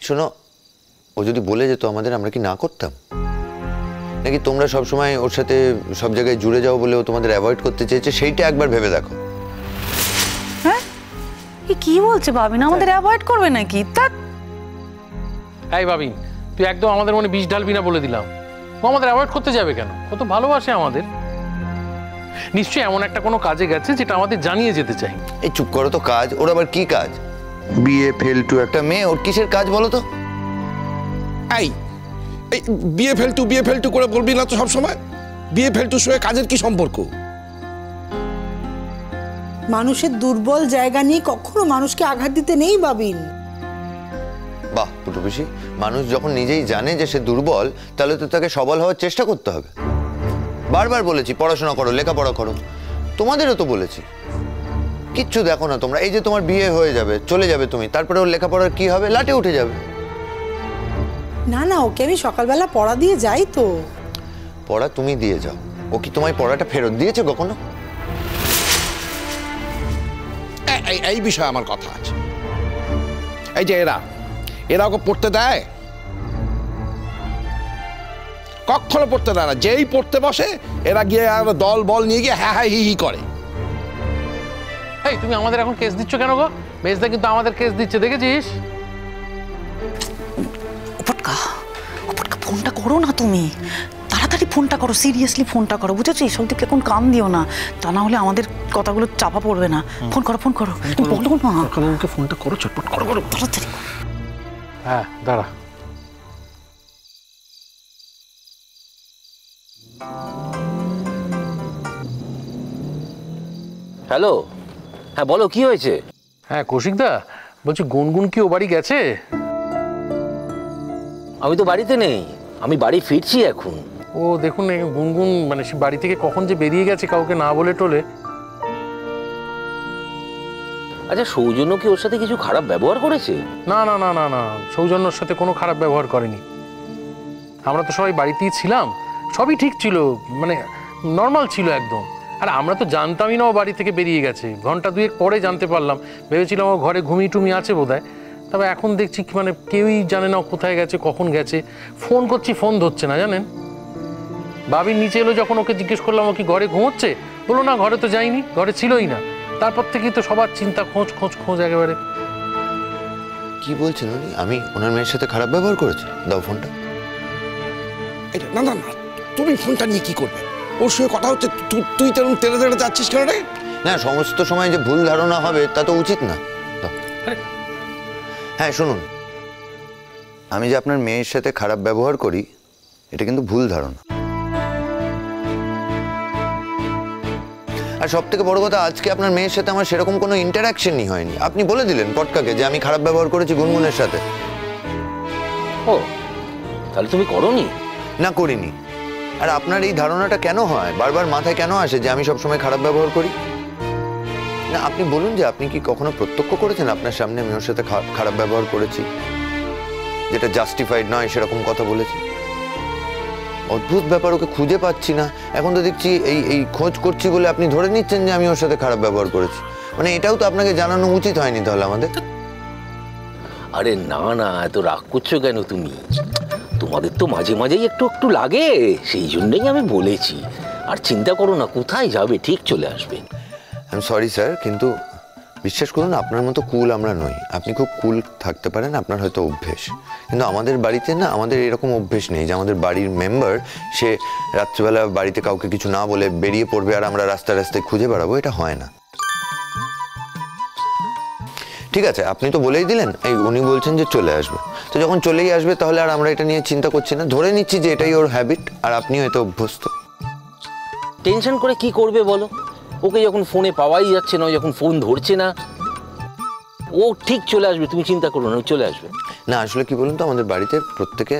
শোনো, ও যদি বলে যেত আমাদের, আমরা কি না করতাম? নাকি তোমরা সবসময় ওর সাথে সব জায়গায় জুড়ে যাও বলে ও তোমাদের অ্যাভয়েড করতে চেয়েছে? সেইটা একবার ভেবে দেখো। হ্যাঁ, কি বলছে বাবিন? আমাদের অ্যাভয়েড করবে নাকি? এই বাবিন, তুই একদম আমাদের মনে বিষ ঢালবি না বলে দিলাম। ও আমাদের অ্যাভয়েড করতে যাবে কেন? ও তো ভালোবাসে আমাদের। নিশ্চয়ই এমন একটা কোনো কাজে গেছে যেটা আমাদের জানিয়ে যেতে চাই। এই চুপ করো তো। কাজ? ওর আবার কি কাজ? বিয়ে ফেলটু একটা মেয়ে, ওর কিসের কাজ বলো তো? এই বিয়ে ফেলটু করে বলবি না তো সবসময়। বিয়ে ফেলটুর সঙ্গে কাজের কি সম্পর্ক? মানুষের দুর্বল জায়গা নিয়ে কখনো মানুষকে আঘাত দিতে নেই বাবিন। বাহ পুটু পিসি, মানুষ যখন নিজেই জানে যে সে দুর্বল, তাহলে তো তাকে সবল হওয়ার চেষ্টা করতে হবে। বারবার বলেছি পড়াশোনা করো, লেখাপড়া করো। তোমাদেরও তো বলেছি। কিচ্ছু দেখো না তোমরা। এই যে তোমার বিয়ে হয়ে যাবে, চলে যাবে তুমি, তারপরে ওর লেখাপড়ার কি হবে? লাটে উঠে যাবে। না না, ওকে আমি সকালবেলা পড়া দিয়ে যাই তো। পড়া তুমি দিয়ে যাও, ও কি তোমায় পড়াটা ফেরত দিয়েছে কখনো? এই বিষয়ে আমার কথা আছে। এই যে এরা ওকে পড়তে দেয়? কখনো পড়তে দেয় না। যেই পড়তে বসে এরা গিয়ে দল বল নিয়ে গিয়ে হ্যাঁ হ্যাঁ হি হি করে। এই তুমি আমাদের এখন কেস দিচ্ছ কেন গো? মেজদা কিন্তু আমাদের কেস দিচ্ছে, দেখেছিস? ফোনটা করো না তুমি, তাড়াতাড়ি ফোনটা করো, সিরিয়াসলি ফোনটা করো, বুঝেছো? এইসব দিকে এখন কান দিও না, তা না হলে আমাদের কথাগুলো চাপা পড়বে না। ফোন করো, ফোন করো, বলো না। ফোনটা করো, চটপট করো করো তাড়াতাড়ি। হ্যাঁ দাঁড়া। হ্যালো, হ্যাঁ বলো, কি হয়েছে? হ্যাঁ কৌশিকদা, বলছি গুনগুন কি ও বাড়ি গেছে? আমি তো বাড়িতে নেই, আমি বাড়ি ফিরছি এখন। ও দেখুন, গুনগুন মানে সে বাড়ি থেকে কখন যে বেরিয়ে গেছে কাউকে না বলে টোলে। আচ্ছা, সৌজন্য কি ওর সাথে কিছু খারাপ ব্যবহার করেছে? না না না না না, সৌজন্যর সাথে কোনো খারাপ ব্যবহার করেনি। আমরা তো সবাই বাড়িতেই ছিলাম, সবই ঠিক ছিল, মানে নর্মাল ছিল একদম। আর আমরা তো জানতামই না ও বাড়ি থেকে বেরিয়ে গেছে। ঘন্টা দুয়েক পরে জানতে পারলাম। ভেবেছিলাম ও ঘরে ঘুমিয়ে টুমিয়ে আছে বোধহয়। তবে এখন দেখছি মানে কেউই জানে না কোথায় গেছে, কখন গেছে। ফোন করছি, ফোন ধরছে না, জানেন। বাবির নিচে এলো যখন, ওকে জিজ্ঞেস করলাম ও কি ঘরে ঘুমোচ্ছে, বললো না ঘরে তো যাইনি, ঘরে ছিলই না। তারপর থেকেই তো সবার চিন্তা, খোঁজ খোঁজ খোঁজ একেবারে। কি বলছেন উনি? আমি ওনার মেয়ের সাথে খারাপ ব্যবহার করেছি? দাও ফোনটা। না না না, তুমি ফোনটা নিয়ে কি করবে? ওর সঙ্গে কথা হচ্ছে, তুই তেরম তেড়ে তেড়ে যাচ্ছিস কেন রে? না, সমস্ত সময় যে ভুল ধারণা হবে তা তো উচিত না। হ্যাঁ শুনুন, আমি যে আপনার মেয়ের সাথে খারাপ ব্যবহার করি, এটা কিন্তু ভুল ধারণা। আর সব থেকে বড় কথা, আজকে আপনার মেয়ের সাথে আমার সেরকম কোনো ইন্টারাকশনই হয়নি। আপনি বলে দিলেন পটকাকে যে আমি খারাপ ব্যবহার করেছি গুনগুনের সাথে। ও, তাহলে তুমি করোনি? না, করিনি। আর আপনার এই ধারণাটা কেন হয়, বারবার মাথায় কেন আসে যে আমি সবসময় খারাপ ব্যবহার করি? না, আপনি বলুন যে আপনি কি কখনো প্রত্যক্ষ করেছেন আপনার সামনে আমি ওর সাথে খারাপ ব্যবহার করেছি, যেটা জাস্টিফাইড নয় সেরকম কথা বলেছি? অদ্ভুত ব্যাপার, ওকে খুঁজে পাচ্ছি না। এখন তো দেখছি এই খোঁজ করছি বলে আপনি ধরে নিচ্ছেন যে আমি ওর সাথে খারাপ ব্যবহার করেছি। মানে এটাও তো আপনাকে জানানো উচিত হয়নি তাহলে আমাদের? আরে না না, এত রাগ করছো কেন তুমি? তোমাদের তো মাঝে মাঝেই একটু একটু লাগে, সেই জন্যই আমি বলেছি। আর চিন্তা করো না, কোথায় যাবে, ঠিক চলে আসবে। আই এম সরি স্যার, কিন্তু বিশ্বাস করুন আপনার মতো কুল আমরা নই। আপনি খুব কুল থাকতে পারেন, আপনার হয়তো অভ্যেস, কিন্তু আমাদের বাড়িতে না, আমাদের এরকম অভ্যেস নেই যে আমাদের বাড়ির মেম্বার সে রাত্রিবেলা বাড়িতে কাউকে কিছু না বলে বেরিয়ে পড়বে আর আমরা রাস্তায় রাস্তায় খুঁজে বেড়াবো। এটা হয় না। ঠিক আছে, আপনি তো বলেই দিলেন, এই উনি বলছেন যে চলে আসবে, তো যখন চলেই আসবে তাহলে আর আমরা এটা নিয়ে চিন্তা করছি না। ধরে নিচ্ছি যে এটাই ওর হ্যাবিট, আর আপনিও এতে অভ্যস্ত। টেনশন করে কি করবে বলো? ওকে যখন ফোনে পাওয়াই যাচ্ছে না, যখন ফোন ধরছে না, ও ঠিক চলে আসবে, তুমি চিন্তা করো না, চলে আসবে। না আসলে কি বলুন তো, আমাদের বাড়িতে প্রত্যেকে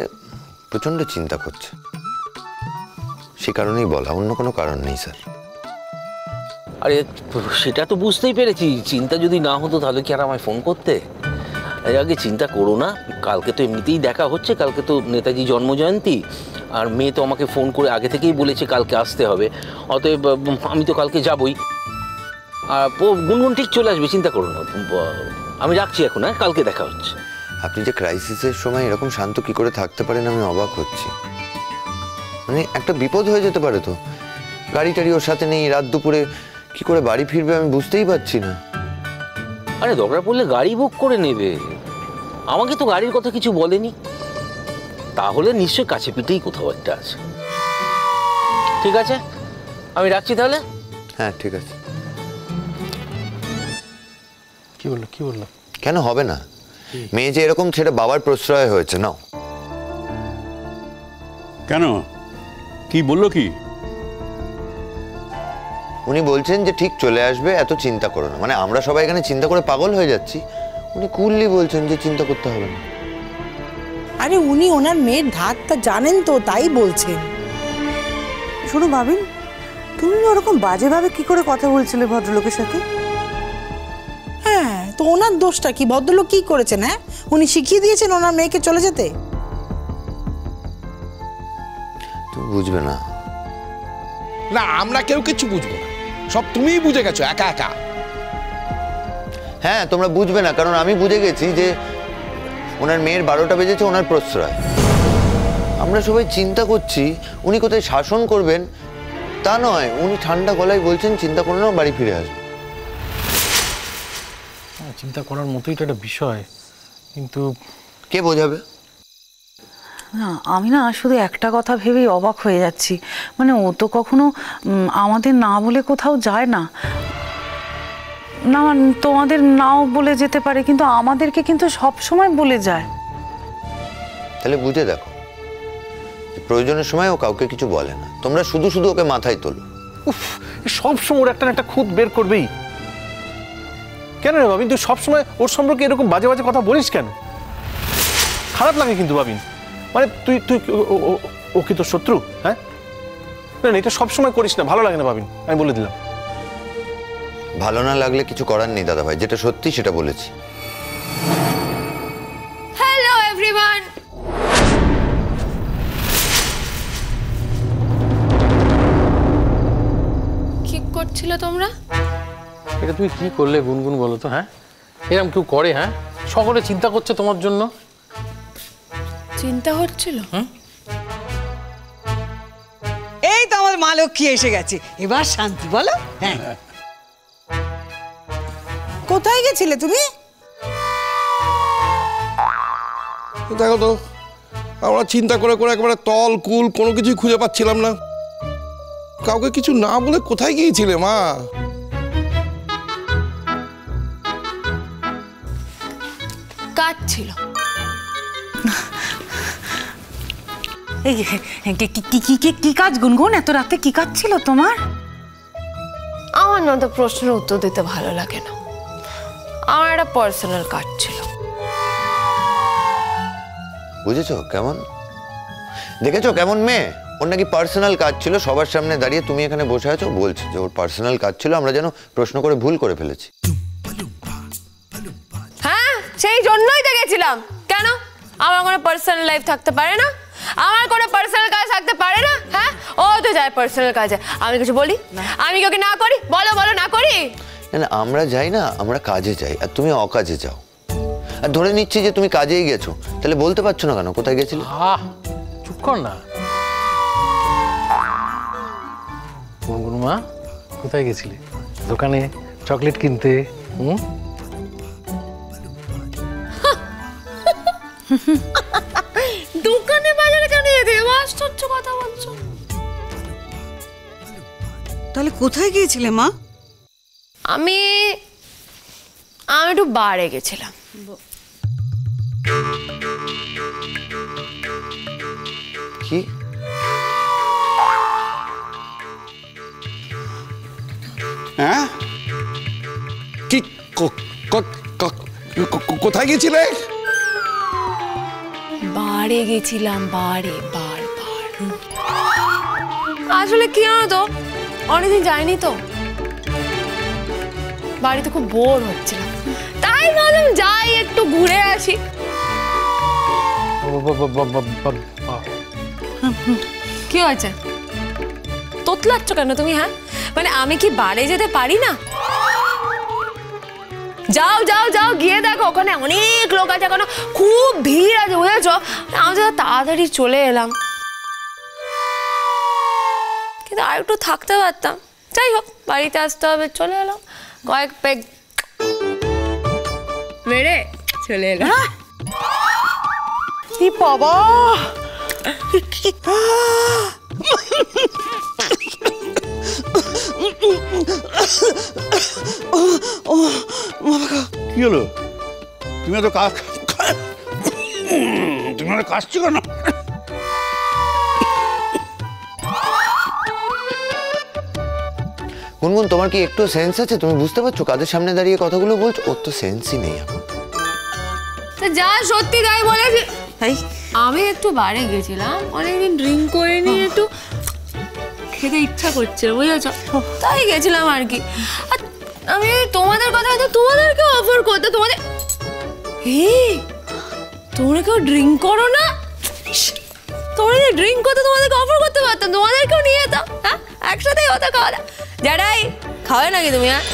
প্রচন্ড চিন্তা করছে, সে কারণেই বলা, অন্য কোনো কারণ নেই স্যার। আরে সেটা তো বুঝতেই পেরেছি, চিন্তা যদি না হতো তাহলে কি আর আমায় ফোন করতে? এর আগে চিন্তা করো না, কালকে তো এমনিতেই দেখা হচ্ছে, কালকে তো নেতাজি জন্মজয়ন্তী, আর মেয়ে তো আমাকে ফোন করে আগে থেকেই বলেছে কালকে আসতে হবে, অতএব আমি তো কালকে যাবই। আর গুনগুন ঠিক চলে আসবে, চিন্তা করো না। আমি রাখছি এখন, হ্যাঁ, কালকে দেখা হচ্ছে। আপনি যে ক্রাইসিসের সময় এরকম শান্ত কি করে থাকতে পারেন আমি অবাক হচ্ছি। মানে একটা বিপদ হয়ে যেতে পারে তো, গাড়ি টাড়ি ওর সাথে নেই, রাত দুপুরে কি করে বাড়ি ফিরবে আমি বুঝতেই পারছি না। আরে দরকার পড়লে গাড়ি বুক করে নেবে, আমাকে তো গাড়ির কথা কিছু বলেনি। তাহলে নিশ্চয় কাছে পিঠেই কোথাও একটা আছে। ঠিক আছে, আমি রাখছি তাহলে। হ্যাঁ ঠিক আছে। কি বললো? কেন হবে না? মেয়ে যে এরকম ছেড়ে বাবার প্রশ্রয় হয়েছে না। কেন, কি বললো কি? উনি বলছেন যে ঠিক চলে আসবে, এত চিন্তা করো না। মানে আমরা সবাই এখানে চিন্তা করে পাগল হয়ে যাচ্ছি, উনি কুললি বলছেন যে চিন্তা করতে হবে না। আরে উনি ওনার মেয়ের ধাতটা জানেন তো, তাই বলছেন। শোনো ভাবিন, তুমি ওরকম বাজেভাবে কি করে কথা বলছিলে ভদ্রলোকের সাথে? হ্যাঁ, তো ওনার দোষটা কি? ভদ্রলোক কি করেছেন? হ্যাঁ, উনি শিখিয়ে দিয়েছেন ওনার মেয়েকে চলে যেতে। তুমি বুঝবে না। না, আমরা কেউ কিছু বুঝবো না, সব তুমিই বুঝে গেছো একা একা। হ্যাঁ তোমরা বুঝবে না, কারণ আমি বুঝে গেছি যে ওনার মেয়ের 12টা বেজেছে ওনার প্রশ্রয়। আমরা সবাই চিন্তা করছি উনি কোথায় শাসন করবেন, তা নয়, উনি ঠান্ডা গলায় বলছেন চিন্তা করো না, বাড়ি ফিরে আসবে। চিন্তা করার মতোই তো একটা বিষয়, কিন্তু কে বোঝাবে? না আমি না শুধু একটা কথা ভেবেই অবাক হয়ে যাচ্ছি। মানে ও তো কখনো আমাদের না বলে কোথাও যায় না। না তোমাদের নাও বলে যেতে পারে, কিন্তু আমাদেরকে কিন্তু সব সময় বলে যায়। তাহলে বুঝে দেখো, প্রয়োজনের সময় ও কাউকে কিছু বলে না, তোমরা শুধু শুধু ওকে মাথায় তোলো। উফ, সব সময় ওর একটা না একটা খুঁত বের করবেই। কেন রে বাবিন, তুই সবসময় ওর সম্পর্কে এরকম বাজে বাজে কথা বলিস কেন? খারাপ লাগে কিন্তু বাবিন। মানে তুই তুই ও কি তোর শত্রু? হ্যাঁ, না না, এটা সবসময় করিস না, ভালো লাগে না বাবিন, আমি বলে দিলাম। ভালো না লাগলে কিছু করার নেই দাদা ভাই, যেটা সত্যি সেটা বলেছি। হ্যালো এভরিওয়ান, কি করছিলে তোমরা? এটা তুমি কি করলে গুনগুন বলো তো? হ্যাঁ, এরকম কেউ করে? হ্যাঁ, সকলে চিন্তা করছে তোমার জন্য। চিন্তা হচ্ছিল? এই তো আমার মা লক্ষ্মী এসে গেছে, এবার শান্তি বলো। হ্যাঁ, কোথায় গেছিলে তুমি? দেখো তো, আমরা চিন্তা করে করে একেবারে তল কুল কোনো কিছুই খুঁজে পাচ্ছিলাম না। কাউকে কিছু না বলে কোথায় গিয়েছিলে মা? কাজ ছিল। এই কি কাজ গুনগুন? এত রাতে কি কাজ ছিল তোমার? আমার না তো প্রশ্নের উত্তর দিতে ভালো লাগে না। আমার একটা পার্সোনাল কাজ ছিল। বুঝেছো কেমন? দেখেছো কেমন মেয়ে? ওর নাকি পার্সোনাল কাজ ছিল, সবার সামনে দাঁড়িয়ে তুমি এখানে বসে আছো বলছে যে ওর পার্সোনাল কাজ ছিল, আমরা যেন প্রশ্ন করে ভুল করে ফেলেছি। হ্যাঁ, সেই জন্যই তো গেছিলাম। কেন আমার কোনো পার্সোনাল লাইফ থাকতে পারে না? আমার কোনো পার্সোনাল কাজ থাকতে পারে না? হ্যাঁ, ও তো যায় পার্সোনাল কাজে, আমি কিছু বলি? আমি কি ওকে না করি? বলো বলো, না করি? না না, আমরা যাই না, আমরা কাজে যাই, আর তুমি অকাজে যাও। আর ধরে নিচ্ছি যে তুমি কাজেই গেছো, তাহলে বলতে পারছো না কেন কোথায় গেছিলে? চুপ কর না গুনগুন মা, কোথায় গেছিলে? দোকানে চকলেট কিনতে? দোকানে বাজারে কেন যেতে? আশ্চর্য কথা বলছো। তাহলে কোথায় গিয়েছিলে মা? আমি একটু বারে গেছিলাম। কি? হ্যাঁ, কি কোথায় গিয়েছিলে? বারে গেছিলাম, বারে বার বার। আসলে কি জানো তো, অনেকদিন যাইনি তো, বাড়িতে খুব বোর হচ্ছিলাম, তাই ভাবলাম যাই একটু ঘুরে আসি। কি হয়েছে? তোতলাচ্ছ কেন তুমি? হ্যাঁ, মানে আমি কি বারে যেতে পারি না? যাও যাও যাও গিয়ে দেখো ওখানে অনেক লোক আছে, এখন খুব ভিড় আছে বুঝেছো। আমি তো তাড়াতাড়ি চলে এলাম, কিন্তু আর একটু থাকতে পারতাম। যাই হোক বাড়িতে আসতে হবে, চলে এলাম, কয়েক পেগ মেরে চলে এলাম। কি বাবা, কি হলো? তুমি তো তুমি কাশছো কেন? গুনগুন, তোমার কি একটু সেন্স আছে? তুমি বুঝতে পারছো কাদের সামনে দাঁড়িয়ে কথাগুলো বলছো? ওর তো সেন্সই নেই এখন। যা সত্যি তাই বলেছি। আমি একটু বারে গেছিলাম, অনেকদিন ড্রিঙ্ক করিনি, একটু খেতে ইচ্ছা করছে বুঝেছো, তাই গেছিলাম আর কি। আর আমি তোমাদের কথা হয়তো তোমাদেরকে অফার করতে, তোমাদের তোমরা কেউ ড্রিঙ্ক করো না, তোমরা যদি ড্রিঙ্ক করতে তোমাদেরকে অফার করতে পারতাম, তোমাদেরকেও নিয়ে যেতাম। হ্যাঁ একসাথেই হতো খাওয়া দাওয়া। যারাই খাওয়াই নাকি তুমি? হ্যাঁ